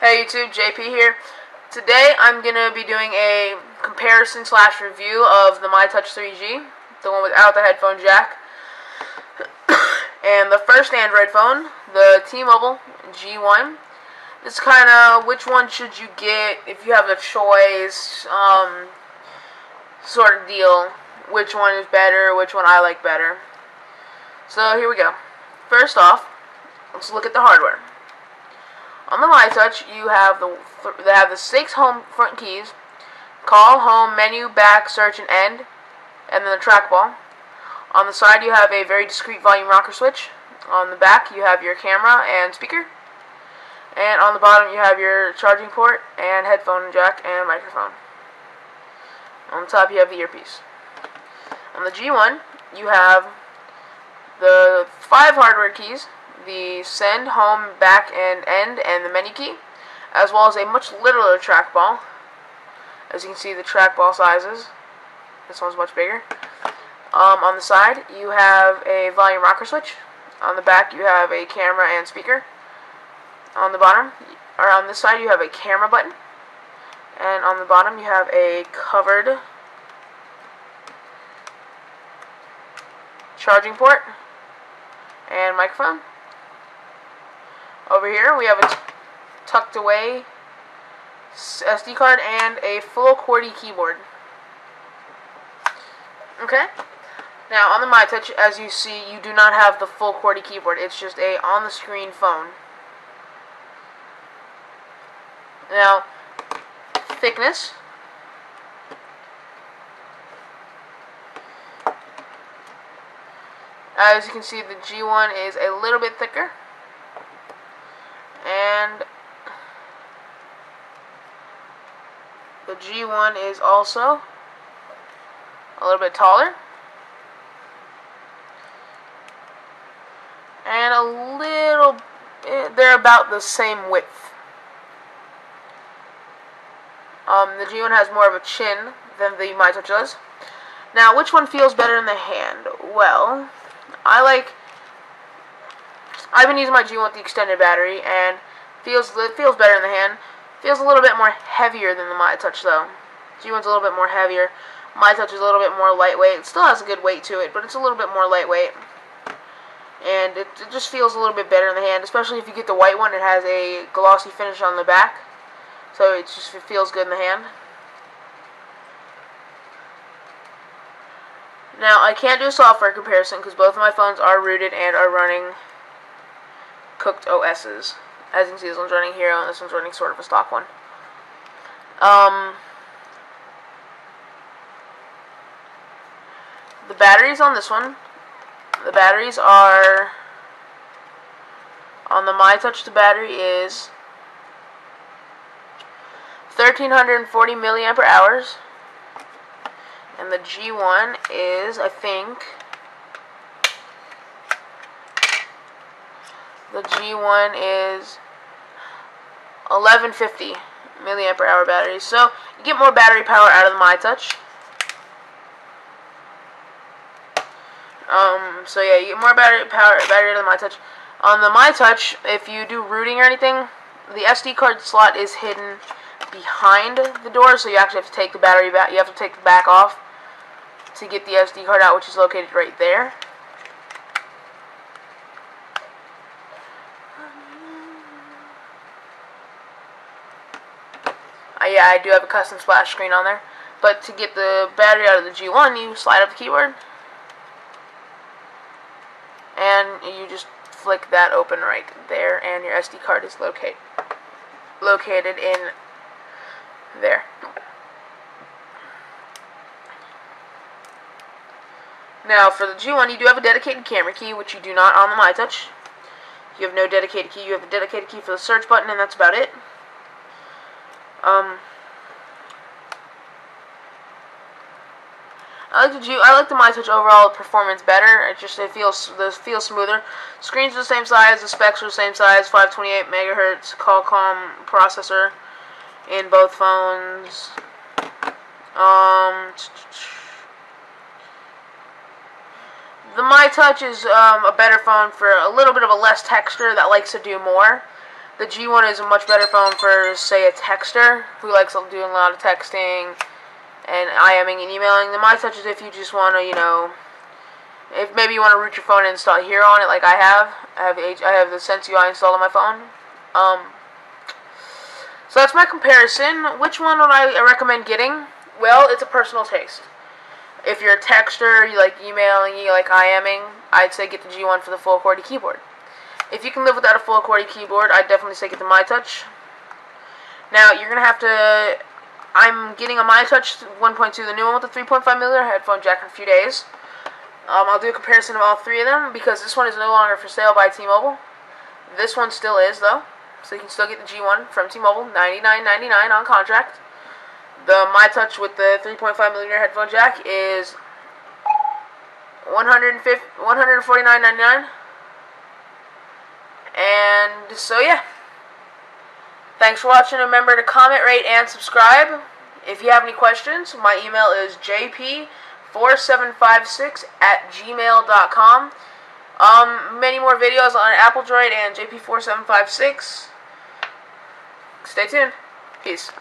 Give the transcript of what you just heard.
Hey YouTube, JP here. Today I'm going to be doing a comparison / review of the MyTouch 3G, the one without the headphone jack, and the first Android phone, the T-Mobile G1. It's kind of which one should you get if you have a choice, sort of deal. Which one is better, which one I like better. So here we go. First off, let's look at the hardware. On the MyTouch, you have the 6 home front keys: call, home, menu, back, search, and end, and then the trackball. On the side, you have a very discreet volume rocker switch. On the back, you have your camera and speaker, and on the bottom, you have your charging port and headphone jack and microphone. On the top, you have the earpiece. On the G1, you have the 5 hardware keys: the send, home, back, and end, and the menu key, as well as a much littler trackball. As you can see, the trackball sizes. This one's much bigger. On the side, you have a volume rocker switch. On the back, you have a camera and speaker. On the bottom, or on this side, you have a camera button, and on the bottom, you have a covered charging port and microphone. Over here, we have a tucked away SD card and a full QWERTY keyboard. Okay. Now, on the MyTouch, as you see, you do not have the full QWERTY keyboard. It's just a on-the-screen phone. Now, thickness. As you can see, the G1 is a little bit thicker. And the G1 is also a little bit taller. And a little bit, they're about the same width. The G1 has more of a chin than the MyTouch does. Now, which one feels better in the hand? Well, I've been using my G1 with the extended battery, and it feels better in the hand. Feels a little bit more heavier than the MyTouch, though. G1's a little bit more heavier. MyTouch is a little bit more lightweight. It still has a good weight to it, but it's a little bit more lightweight. And it just feels a little bit better in the hand, especially if you get the white one. It has a glossy finish on the back, so it feels good in the hand. Now, I can't do a software comparison because both of my phones are rooted and are running cooked OSs. As you can see, this one's running Hero and this one's running sort of a stock one. The batteries on this one, the batteries are, on the MyTouch, the battery is 1,340 milliampere hours. And the G1 is, I think, the G1 is 1150 milliampere hour battery. So you get more battery power out of the MyTouch. So yeah, you get more battery out of the MyTouch. On the MyTouch, if you do rooting or anything, the SD card slot is hidden behind the door, so you actually have to take the battery back. You have to take the back off to get the SD card out, which is located right there. Yeah, I do have a custom splash screen on there. But to get the battery out of the G1, you slide up the keyboard, and you just flick that open right there, and your SD card is located in there. Now, for the G1, you do have a dedicated camera key, which you do not on the MyTouch. You have no dedicated key. You have a dedicated key for the search button, and that's about it. I like the MyTouch overall performance better. It feels smoother. Screens are the same size. The specs are the same size. 528 megahertz Qualcomm processor in both phones. The MyTouch is a better phone for a little bit of a less texture that likes to do more. The G1 is a much better phone for, say, a texter who likes doing a lot of texting and IMing and emailing. The MyTouch is if you just want to, you know, if maybe you want to root your phone and install Hero on it, like I have. I have the Sense UI installed on my phone. So that's my comparison. Which one would I recommend getting? Well, it's a personal taste. If you're a texter, you like emailing, you like IMing, I'd say get the G1 for the full QWERTY keyboard. If you can live without a full QWERTY keyboard, I'd definitely say get the MyTouch. Now, you're going to have to... I'm getting a MyTouch 1.2, the new one with the 3.5mm headphone jack in a few days. I'll do a comparison of all three of them, because this one is no longer for sale by T-Mobile. This one still is, though. So you can still get the G1 from T-Mobile, $99.99 on contract. The MyTouch with the 3.5mm headphone jack is $149.99. And so yeah. Thanks for watching. Remember to comment, rate, and subscribe. If you have any questions, my email is jp4756@gmail.com. Many more videos on Apple Droid and JP4756. Stay tuned. Peace.